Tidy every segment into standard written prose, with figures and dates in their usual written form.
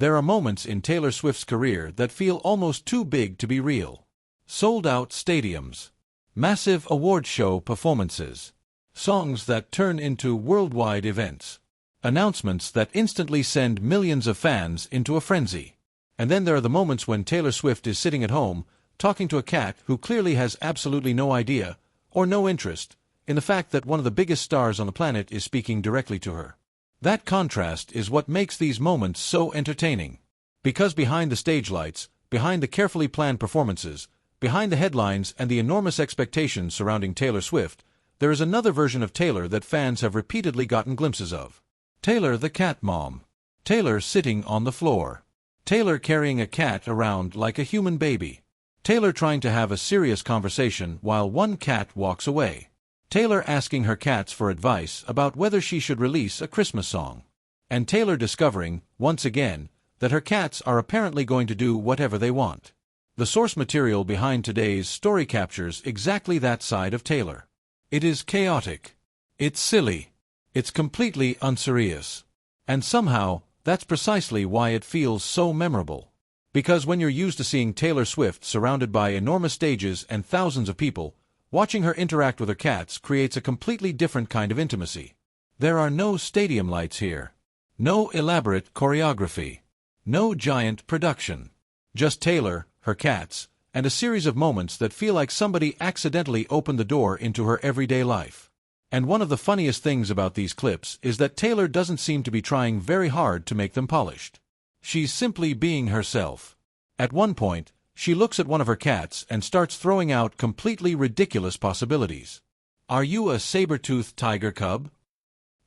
There are moments in Taylor Swift's career that feel almost too big to be real. Sold-out stadiums, massive award show performances, songs that turn into worldwide events, announcements that instantly send millions of fans into a frenzy. And then there are the moments when Taylor Swift is sitting at home, talking to a cat who clearly has absolutely no idea, or no interest, in the fact that one of the biggest stars on the planet is speaking directly to her. That contrast is what makes these moments so entertaining. Because behind the stage lights, behind the carefully planned performances, behind the headlines and the enormous expectations surrounding Taylor Swift, there is another version of Taylor that fans have repeatedly gotten glimpses of. Taylor the cat mom. Taylor sitting on the floor. Taylor carrying a cat around like a human baby. Taylor trying to have a serious conversation while one cat walks away. Taylor asking her cats for advice about whether she should release a Christmas song. And Taylor discovering, once again, that her cats are apparently going to do whatever they want. The source material behind today's story captures exactly that side of Taylor. It is chaotic. It's silly. It's completely unserious. And somehow, that's precisely why it feels so memorable. Because when you're used to seeing Taylor Swift surrounded by enormous stages and thousands of people, watching her interact with her cats creates a completely different kind of intimacy. There are no stadium lights here. No elaborate choreography. No giant production. Just Taylor, her cats, and a series of moments that feel like somebody accidentally opened the door into her everyday life. And one of the funniest things about these clips is that Taylor doesn't seem to be trying very hard to make them polished. She's simply being herself. At one point, she looks at one of her cats and starts throwing out completely ridiculous possibilities. Are you a saber-toothed tiger cub?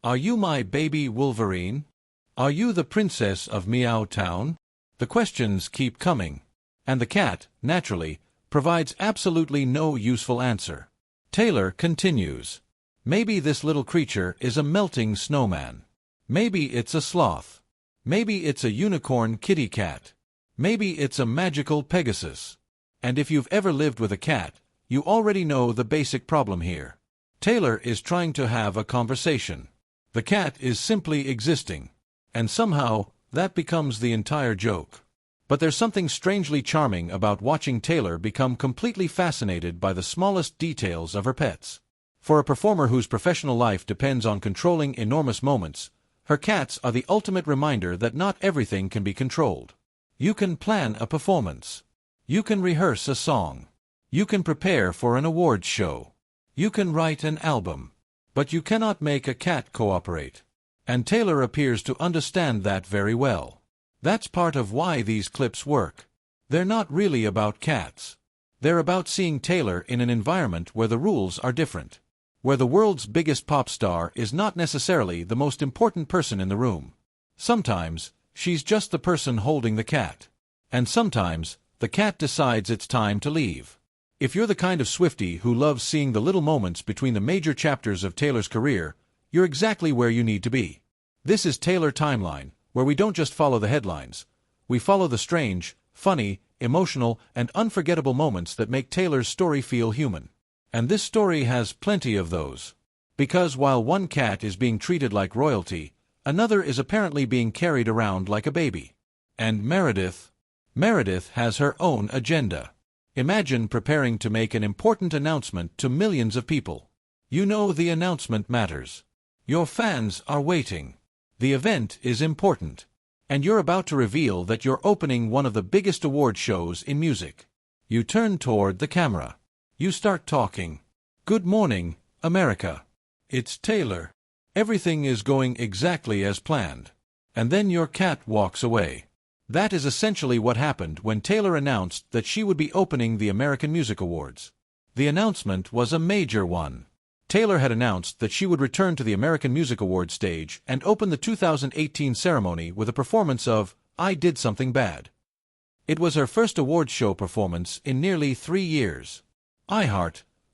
Are you my baby Wolverine? Are you the princess of Meow Town? The questions keep coming. And the cat, naturally, provides absolutely no useful answer. Taylor continues. Maybe this little creature is a melting snowman. Maybe it's a sloth. Maybe it's a unicorn kitty cat. Maybe it's a magical Pegasus. And if you've ever lived with a cat, you already know the basic problem here. Taylor is trying to have a conversation. The cat is simply existing. And somehow, that becomes the entire joke. But there's something strangely charming about watching Taylor become completely fascinated by the smallest details of her pets. For a performer whose professional life depends on controlling enormous moments, her cats are the ultimate reminder that not everything can be controlled. You can plan a performance. You can rehearse a song. You can prepare for an awards show. You can write an album. But you cannot make a cat cooperate. And Taylor appears to understand that very well. That's part of why these clips work. They're not really about cats. They're about seeing Taylor in an environment where the rules are different. Where the world's biggest pop star is not necessarily the most important person in the room. Sometimes, she's just the person holding the cat. And sometimes, the cat decides it's time to leave. If you're the kind of Swiftie who loves seeing the little moments between the major chapters of Taylor's career, you're exactly where you need to be. This is Taylor Timeline, where we don't just follow the headlines. We follow the strange, funny, emotional, and unforgettable moments that make Taylor's story feel human. And this story has plenty of those. Because while one cat is being treated like royalty, another is apparently being carried around like a baby. And Meredith has her own agenda. Imagine preparing to make an important announcement to millions of people. You know the announcement matters. Your fans are waiting. The event is important. And you're about to reveal that you're opening one of the biggest award shows in music. You turn toward the camera. You start talking. Good morning, America. It's Taylor. Everything is going exactly as planned. And then your cat walks away. That is essentially what happened when Taylor announced that she would be opening the American Music Awards. The announcement was a major one. Taylor had announced that she would return to the American Music Awards stage and open the 2018 ceremony with a performance of I Did Something Bad. It was her first awards show performance in nearly 3 years.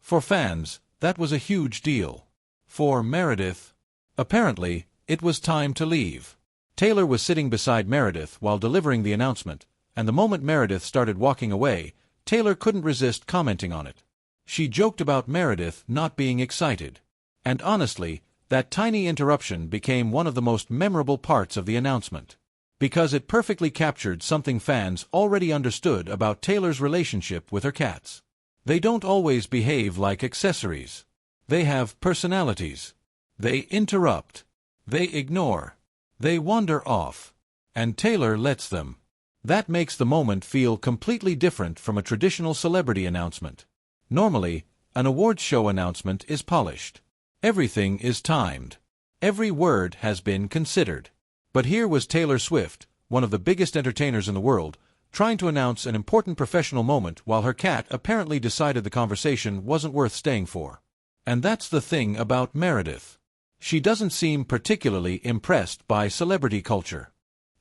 For fans, that was a huge deal. For Meredith, apparently, it was time to leave. Taylor was sitting beside Meredith while delivering the announcement, and the moment Meredith started walking away, Taylor couldn't resist commenting on it. She joked about Meredith not being excited. And honestly, that tiny interruption became one of the most memorable parts of the announcement. because it perfectly captured something fans already understood about Taylor's relationship with her cats. They don't always behave like accessories. They have personalities. They interrupt. They ignore. They wander off. And Taylor lets them. That makes the moment feel completely different from a traditional celebrity announcement. Normally, an awards show announcement is polished. Everything is timed. Every word has been considered. But here was Taylor Swift, one of the biggest entertainers in the world, trying to announce an important professional moment while her cat apparently decided the conversation wasn't worth staying for. And that's the thing about Meredith. She doesn't seem particularly impressed by celebrity culture.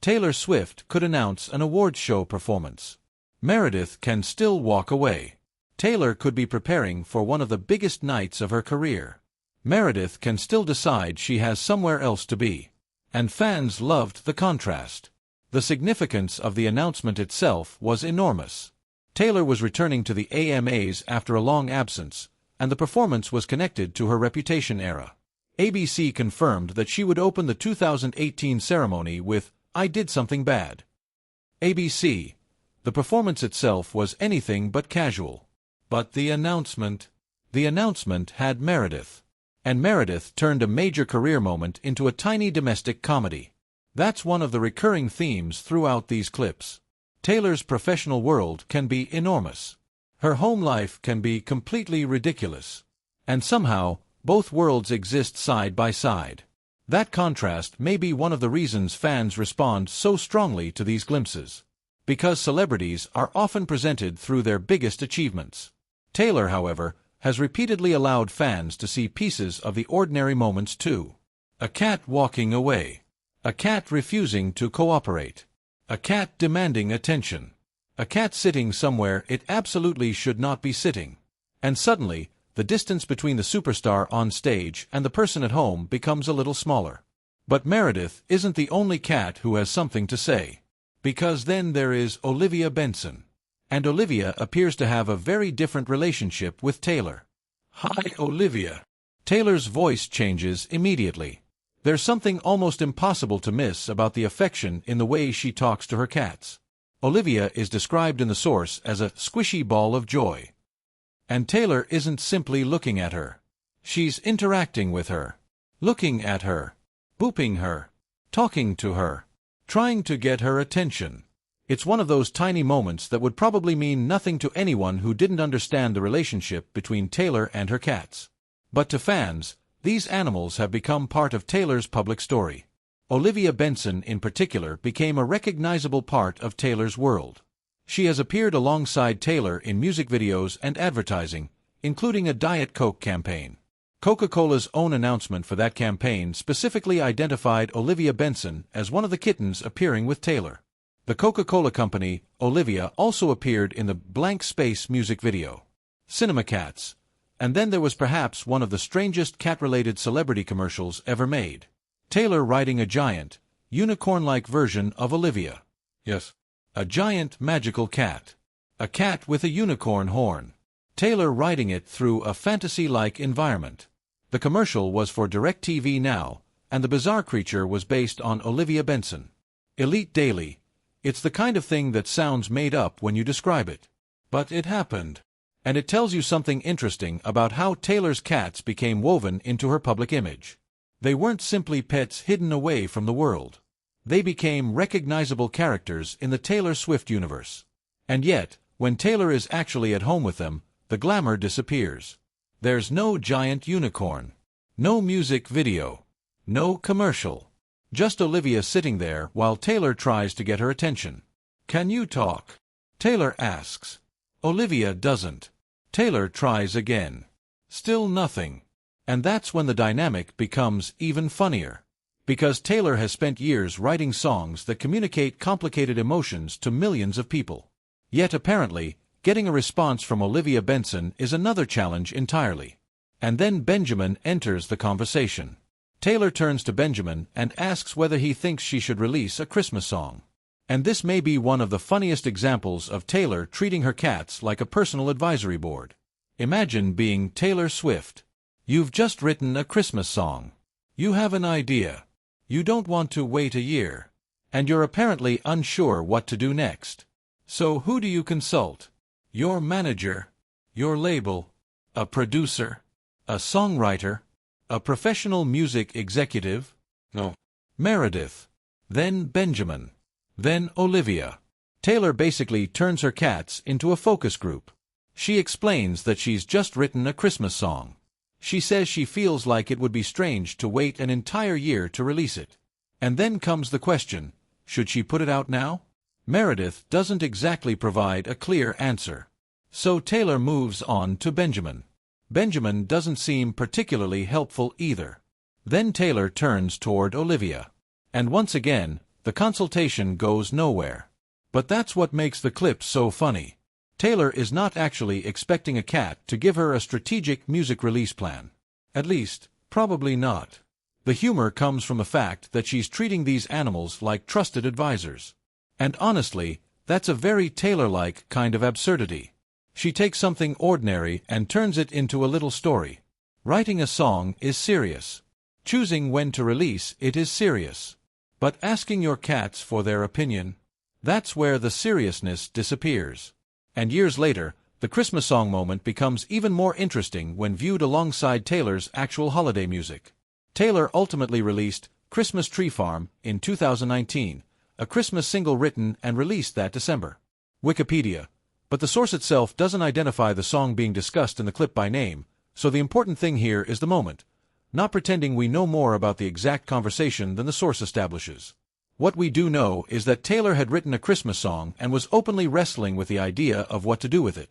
Taylor Swift could announce an awards show performance. Meredith can still walk away. Taylor could be preparing for one of the biggest nights of her career. Meredith can still decide she has somewhere else to be. And fans loved the contrast. The significance of the announcement itself was enormous. Taylor was returning to the AMAs after a long absence, and the performance was connected to her Reputation era. ABC confirmed that she would open the 2018 ceremony with "I Did Something Bad." ABC. The performance itself was anything but casual. But the announcement had Meredith. And Meredith turned a major career moment into a tiny domestic comedy. That's one of the recurring themes throughout these clips. Taylor's professional world can be enormous. Her home life can be completely ridiculous. And somehow, both worlds exist side by side. That contrast may be one of the reasons fans respond so strongly to these glimpses. Because celebrities are often presented through their biggest achievements. Taylor, however, has repeatedly allowed fans to see pieces of the ordinary moments too. A cat walking away. A cat refusing to cooperate. A cat demanding attention. A cat sitting somewhere it absolutely should not be sitting. And suddenly, the distance between the superstar on stage and the person at home becomes a little smaller. But Meredith isn't the only cat who has something to say. Because then there is Olivia Benson. And Olivia appears to have a very different relationship with Taylor. "Hi, Olivia." Taylor's voice changes immediately. There's something almost impossible to miss about the affection in the way she talks to her cats. Olivia is described in the source as a squishy ball of joy. And Taylor isn't simply looking at her. She's interacting with her. Looking at her. Booping her. Talking to her. Trying to get her attention. It's one of those tiny moments that would probably mean nothing to anyone who didn't understand the relationship between Taylor and her cats. But to fans, these animals have become part of Taylor's public story. Olivia Benson in particular became a recognizable part of Taylor's world. She has appeared alongside Taylor in music videos and advertising, including a Diet Coke campaign. Coca-Cola's own announcement for that campaign specifically identified Olivia Benson as one of the kittens appearing with Taylor. The Coca-Cola company, Olivia, also appeared in the Blank Space music video. Cinema Cats. And then there was perhaps one of the strangest cat-related celebrity commercials ever made. Taylor riding a giant, unicorn-like version of Olivia. Yes. A giant magical cat. A cat with a unicorn horn. Taylor riding it through a fantasy-like environment. The commercial was for DirecTV Now, and the bizarre creature was based on Olivia Benson. Elite Daily. It's the kind of thing that sounds made up when you describe it. But it happened. And it tells you something interesting about how Taylor's cats became woven into her public image. They weren't simply pets hidden away from the world. They became recognizable characters in the Taylor Swift universe. And yet, when Taylor is actually at home with them, the glamour disappears. There's no giant unicorn. No music video. No commercial. Just Olivia sitting there while Taylor tries to get her attention. "Can you talk?" Taylor asks. Olivia doesn't. Taylor tries again. Still nothing. And that's when the dynamic becomes even funnier. Because Taylor has spent years writing songs that communicate complicated emotions to millions of people. Yet apparently, getting a response from Olivia Benson is another challenge entirely. And then Benjamin enters the conversation. Taylor turns to Benjamin and asks whether he thinks she should release a Christmas song. And this may be one of the funniest examples of Taylor treating her cats like a personal advisory board. Imagine being Taylor Swift. You've just written a Christmas song. You have an idea. You don't want to wait a year. and you're apparently unsure what to do next. So who do you consult? Your manager? Your label? A producer? A songwriter? A professional music executive? No. Meredith. Then Benjamin. Then Olivia. Taylor basically turns her cats into a focus group. She explains that she's just written a Christmas song. She says she feels like it would be strange to wait an entire year to release it. And then comes the question, should she put it out now? Meredith doesn't exactly provide a clear answer. So Taylor moves on to Benjamin. Benjamin doesn't seem particularly helpful either. Then Taylor turns toward Olivia. And once again, the consultation goes nowhere. But that's what makes the clip so funny. Taylor is not actually expecting a cat to give her a strategic music release plan. At least, probably not. The humor comes from the fact that she's treating these animals like trusted advisors. And honestly, that's a very Taylor-like kind of absurdity. She takes something ordinary and turns it into a little story. Writing a song is serious. Choosing when to release it is serious. But asking your cats for their opinion, that's where the seriousness disappears. And years later, the Christmas song moment becomes even more interesting when viewed alongside Taylor's actual holiday music. Taylor ultimately released Christmas Tree Farm in 2019, a Christmas single written and released that December. Wikipedia. But the source itself doesn't identify the song being discussed in the clip by name, so the important thing here is the moment, not pretending we know more about the exact conversation than the source establishes. What we do know is that Taylor had written a Christmas song and was openly wrestling with the idea of what to do with it.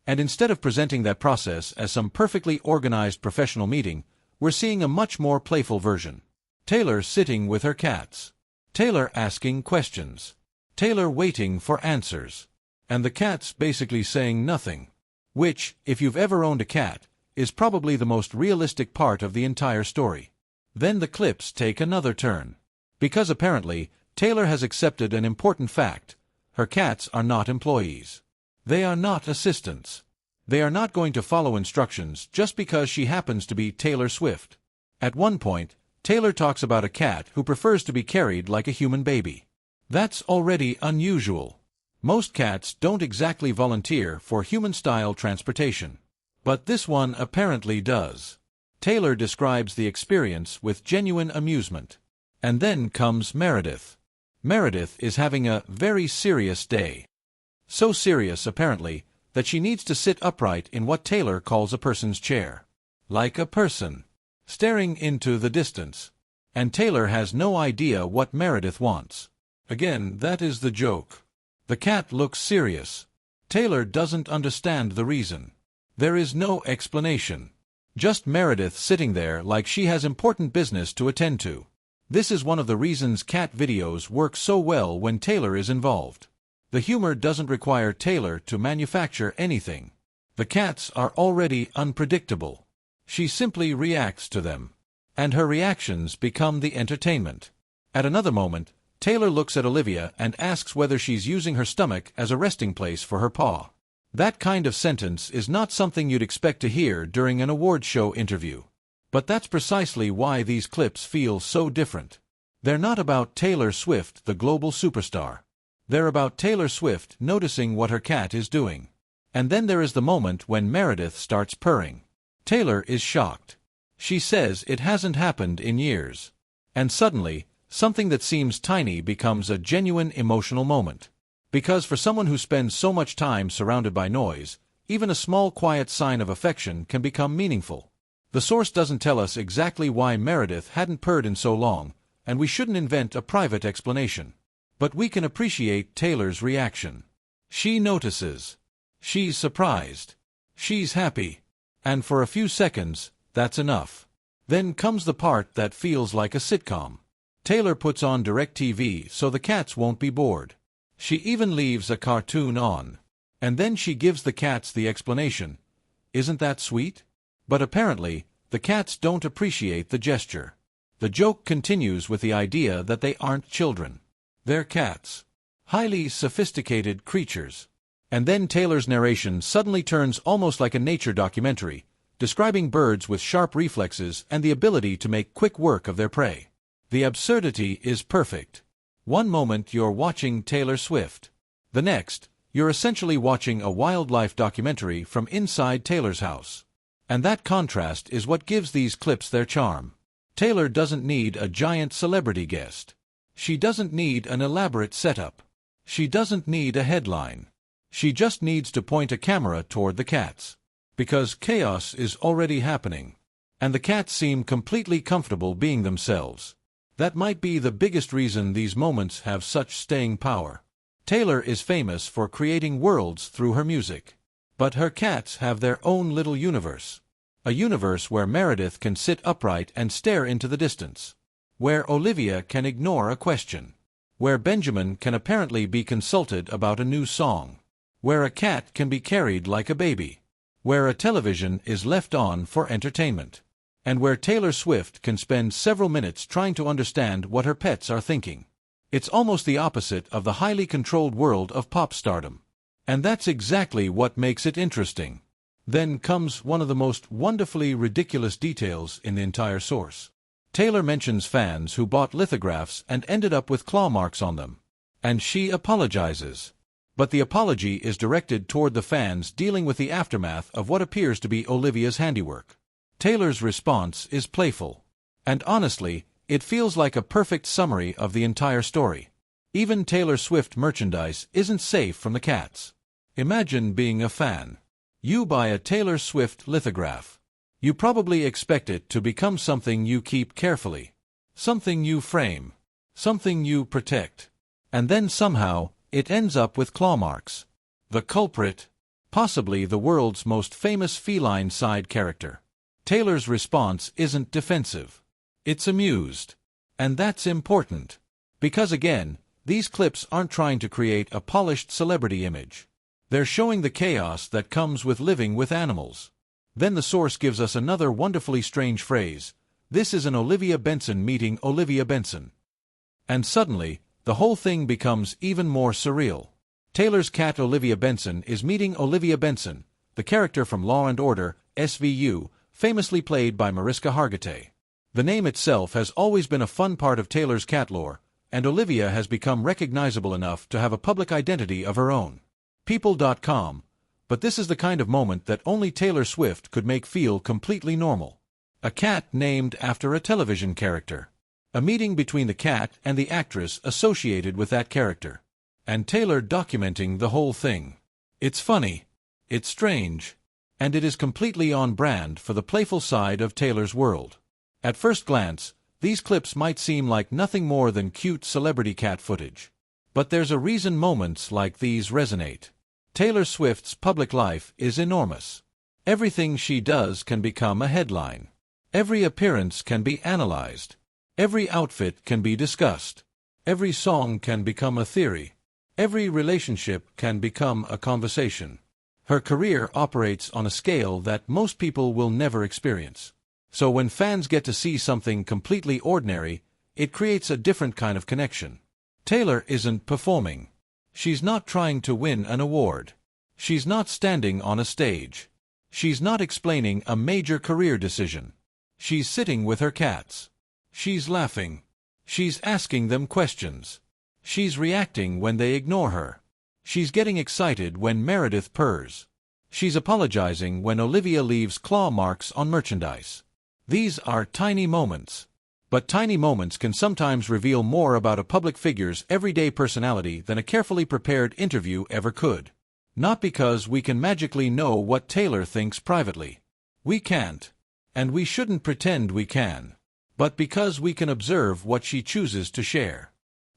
And instead of presenting that process as some perfectly organized professional meeting, we're seeing a much more playful version. Taylor sitting with her cats. Taylor asking questions. Taylor waiting for answers. And the cats basically saying nothing. Which, if you've ever owned a cat, is probably the most realistic part of the entire story. Then the clips take another turn. Because apparently, Taylor has accepted an important fact. Her cats are not employees. They are not assistants. They are not going to follow instructions just because she happens to be Taylor Swift. At one point, Taylor talks about a cat who prefers to be carried like a human baby. That's already unusual. Most cats don't exactly volunteer for human-style transportation. But this one apparently does. Taylor describes the experience with genuine amusement. And then comes Meredith. Meredith is having a very serious day. So serious, apparently, that she needs to sit upright in what Taylor calls a person's chair. Like a person. Staring into the distance. And Taylor has no idea what Meredith wants. Again, that is the joke. The cat looks serious. Taylor doesn't understand the reason. There is no explanation. Just Meredith sitting there like she has important business to attend to. This is one of the reasons cat videos work so well when Taylor is involved. The humor doesn't require Taylor to manufacture anything. The cats are already unpredictable. She simply reacts to them. And her reactions become the entertainment. At another moment, Taylor looks at Olivia and asks whether she's using her stomach as a resting place for her paw. That kind of sentence is not something you'd expect to hear during an award show interview. But that's precisely why these clips feel so different. They're not about Taylor Swift, the global superstar. They're about Taylor Swift noticing what her cat is doing. And then there is the moment when Meredith starts purring. Taylor is shocked. She says it hasn't happened in years. And suddenly, something that seems tiny becomes a genuine emotional moment. Because for someone who spends so much time surrounded by noise, even a small quiet sign of affection can become meaningful. The source doesn't tell us exactly why Meredith hadn't purred in so long, and we shouldn't invent a private explanation. But we can appreciate Taylor's reaction. She notices. She's surprised. She's happy. And for a few seconds, that's enough. Then comes the part that feels like a sitcom. Taylor puts on DirecTV so the cats won't be bored. She even leaves a cartoon on. And then she gives the cats the explanation. Isn't that sweet? But apparently, the cats don't appreciate the gesture. The joke continues with the idea that they aren't children. They're cats. Highly sophisticated creatures. And then Taylor's narration suddenly turns almost like a nature documentary, describing birds with sharp reflexes and the ability to make quick work of their prey. The absurdity is perfect. One moment you're watching Taylor Swift. The next, you're essentially watching a wildlife documentary from inside Taylor's house. And that contrast is what gives these clips their charm. Taylor doesn't need a giant celebrity guest. She doesn't need an elaborate setup. She doesn't need a headline. She just needs to point a camera toward the cats. Because chaos is already happening. And the cats seem completely comfortable being themselves. That might be the biggest reason these moments have such staying power. Taylor is famous for creating worlds through her music. But her cats have their own little universe. A universe where Meredith can sit upright and stare into the distance. Where Olivia can ignore a question. Where Benjamin can apparently be consulted about a new song. Where a cat can be carried like a baby. Where a television is left on for entertainment. And where Taylor Swift can spend several minutes trying to understand what her pets are thinking. It's almost the opposite of the highly controlled world of pop stardom. And that's exactly what makes it interesting. Then comes one of the most wonderfully ridiculous details in the entire source. Taylor mentions fans who bought lithographs and ended up with claw marks on them. And she apologizes. But the apology is directed toward the fans dealing with the aftermath of what appears to be Olivia's handiwork. Taylor's response is playful. And honestly, it feels like a perfect summary of the entire story. Even Taylor Swift merchandise isn't safe from the cats. Imagine being a fan. You buy a Taylor Swift lithograph. You probably expect it to become something you keep carefully. Something you frame. Something you protect. And then somehow, it ends up with claw marks. The culprit? Possibly the world's most famous feline side character. Taylor's response isn't defensive. It's amused. And that's important. Because again, these clips aren't trying to create a polished celebrity image. They're showing the chaos that comes with living with animals. Then the source gives us another wonderfully strange phrase. This is an Olivia Benson meeting Olivia Benson. And suddenly, the whole thing becomes even more surreal. Taylor's cat Olivia Benson is meeting Olivia Benson, the character from Law & Order, SVU, famously played by Mariska Hargitay. The name itself has always been a fun part of Taylor's cat lore, and Olivia has become recognizable enough to have a public identity of her own. People.com, but this is the kind of moment that only Taylor Swift could make feel completely normal. A cat named after a television character. A meeting between the cat and the actress associated with that character. And Taylor documenting the whole thing. It's funny. It's strange. And it is completely on brand for the playful side of Taylor's world. At first glance, these clips might seem like nothing more than cute celebrity cat footage. But there's a reason moments like these resonate. Taylor Swift's public life is enormous. Everything she does can become a headline. Every appearance can be analyzed. Every outfit can be discussed. Every song can become a theory. Every relationship can become a conversation. Her career operates on a scale that most people will never experience. So when fans get to see something completely ordinary, it creates a different kind of connection. Taylor isn't performing. She's not trying to win an award. She's not standing on a stage. She's not explaining a major career decision. She's sitting with her cats. She's laughing. She's asking them questions. She's reacting when they ignore her. She's getting excited when Meredith purrs. She's apologizing when Olivia leaves claw marks on merchandise. These are tiny moments. But tiny moments can sometimes reveal more about a public figure's everyday personality than a carefully prepared interview ever could. Not because we can magically know what Taylor thinks privately. We can't. And we shouldn't pretend we can. But because we can observe what she chooses to share.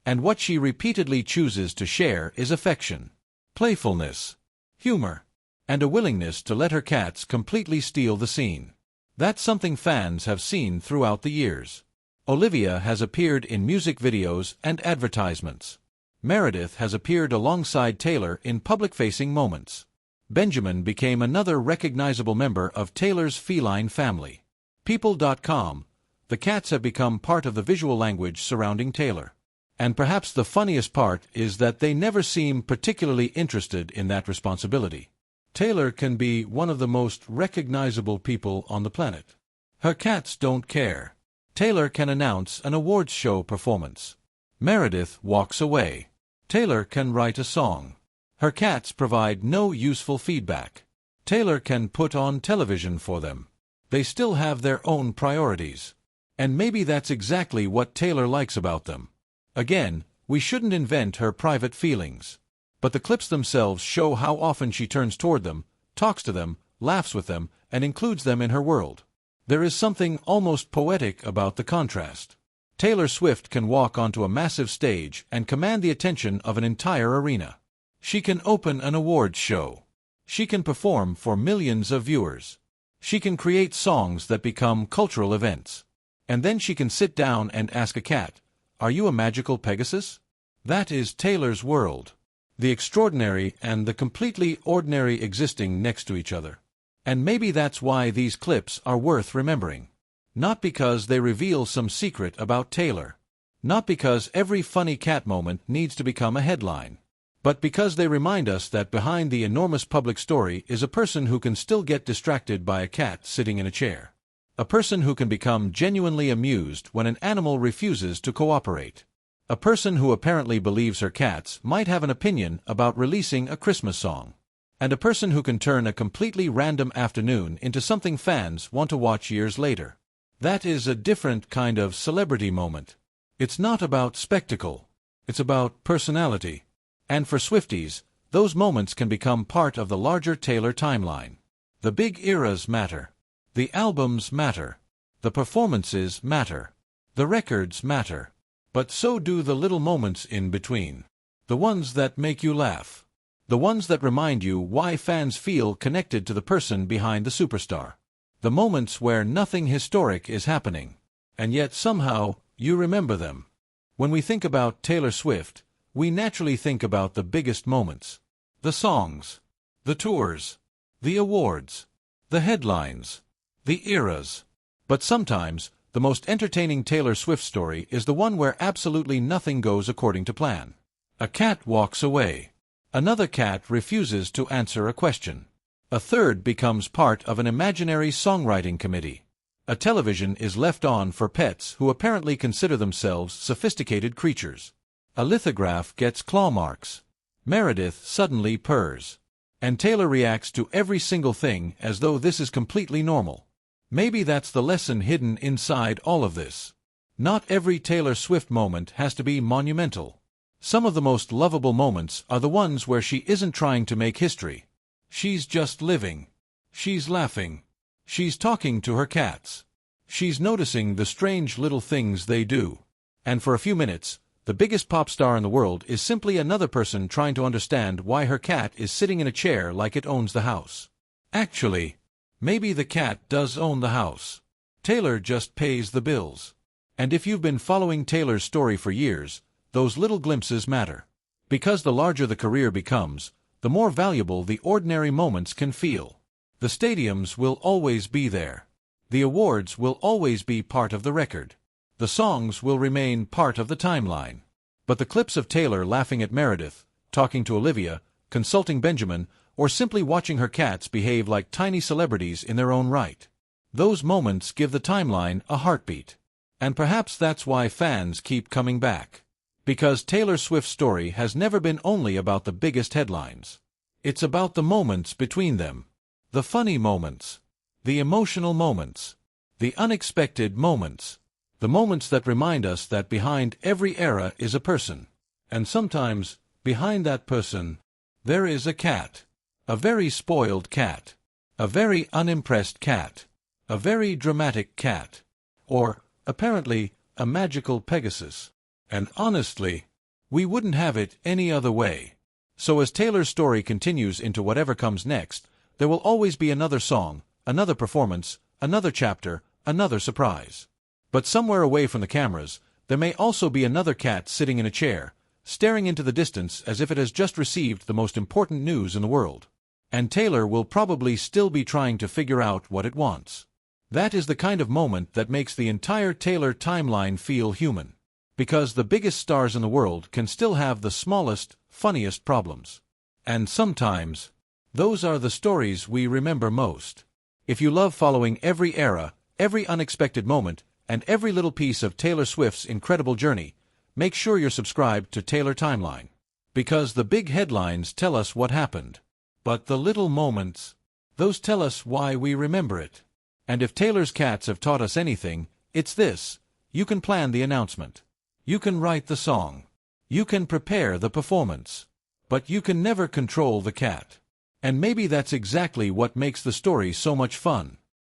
And what she repeatedly chooses to share is affection, playfulness, humor, and a willingness to let her cats completely steal the scene. That's something fans have seen throughout the years. Olivia has appeared in music videos and advertisements. Meredith has appeared alongside Taylor in public-facing moments. Benjamin became another recognizable member of Taylor's feline family. People.com, the cats have become part of the visual language surrounding Taylor. And perhaps the funniest part is that they never seem particularly interested in that responsibility. Taylor can be one of the most recognizable people on the planet. Her cats don't care. Taylor can announce an awards show performance. Meredith walks away. Taylor can write a song. Her cats provide no useful feedback. Taylor can put on television for them. They still have their own priorities. And maybe that's exactly what Taylor likes about them. Again, we shouldn't invent her private feelings. But the clips themselves show how often she turns toward them, talks to them, laughs with them, and includes them in her world. There is something almost poetic about the contrast. Taylor Swift can walk onto a massive stage and command the attention of an entire arena. She can open an awards show. She can perform for millions of viewers. She can create songs that become cultural events. And then she can sit down and ask a cat, "Are you a magical Pegasus?" That is Taylor's world. The extraordinary and the completely ordinary existing next to each other. And maybe that's why these clips are worth remembering. Not because they reveal some secret about Taylor. Not because every funny cat moment needs to become a headline. But because they remind us that behind the enormous public story is a person who can still get distracted by a cat sitting in a chair. A person who can become genuinely amused when an animal refuses to cooperate. A person who apparently believes her cats might have an opinion about releasing a Christmas song. And a person who can turn a completely random afternoon into something fans want to watch years later. That is a different kind of celebrity moment. It's not about spectacle. It's about personality. And for Swifties, those moments can become part of the larger Taylor timeline. The big eras matter. The albums matter. The performances matter. The records matter. But so do the little moments in between. The ones that make you laugh. The ones that remind you why fans feel connected to the person behind the superstar. The moments where nothing historic is happening. And yet somehow, you remember them. When we think about Taylor Swift, we naturally think about the biggest moments. The songs. The tours. The awards. The headlines. The eras. But sometimes, the most entertaining Taylor Swift story is the one where absolutely nothing goes according to plan. A cat walks away. Another cat refuses to answer a question. A third becomes part of an imaginary songwriting committee. A television is left on for pets who apparently consider themselves sophisticated creatures. A lithograph gets claw marks. Meredith suddenly purrs. And Taylor reacts to every single thing as though this is completely normal. Maybe that's the lesson hidden inside all of this. Not every Taylor Swift moment has to be monumental. Some of the most lovable moments are the ones where she isn't trying to make history. She's just living. She's laughing. She's talking to her cats. She's noticing the strange little things they do. And for a few minutes, the biggest pop star in the world is simply another person trying to understand why her cat is sitting in a chair like it owns the house. Actually, maybe the cat does own the house. Taylor just pays the bills. And if you've been following Taylor's story for years, those little glimpses matter. Because the larger the career becomes, the more valuable the ordinary moments can feel. The stadiums will always be there. The awards will always be part of the record. The songs will remain part of the timeline. But the clips of Taylor laughing at Meredith, talking to Olivia, consulting Benjamin, or simply watching her cats behave like tiny celebrities in their own right. Those moments give the timeline a heartbeat. And perhaps that's why fans keep coming back. Because Taylor Swift's story has never been only about the biggest headlines. It's about the moments between them. The funny moments. The emotional moments. The unexpected moments. The moments that remind us that behind every era is a person. And sometimes, behind that person, there is a cat. A very spoiled cat. A very unimpressed cat. A very dramatic cat. Or, apparently, a magical Pegasus. And honestly, we wouldn't have it any other way. So as Taylor's story continues into whatever comes next, there will always be another song, another performance, another chapter, another surprise. But somewhere away from the cameras, there may also be another cat sitting in a chair, staring into the distance as if it has just received the most important news in the world. And Taylor will probably still be trying to figure out what it wants. That is the kind of moment that makes the entire Taylor timeline feel human. Because the biggest stars in the world can still have the smallest, funniest problems. And sometimes, those are the stories we remember most. If you love following every era, every unexpected moment, and every little piece of Taylor Swift's incredible journey, Make sure you're subscribed to Taylor Timeline. Because the big headlines tell us what happened. But the little moments, those tell us why we remember it. And if Taylor's cats have taught us anything, it's this: you can plan the announcement. You can write the song. You can prepare the performance. But you can never control the cat. And maybe that's exactly what makes the story so much fun.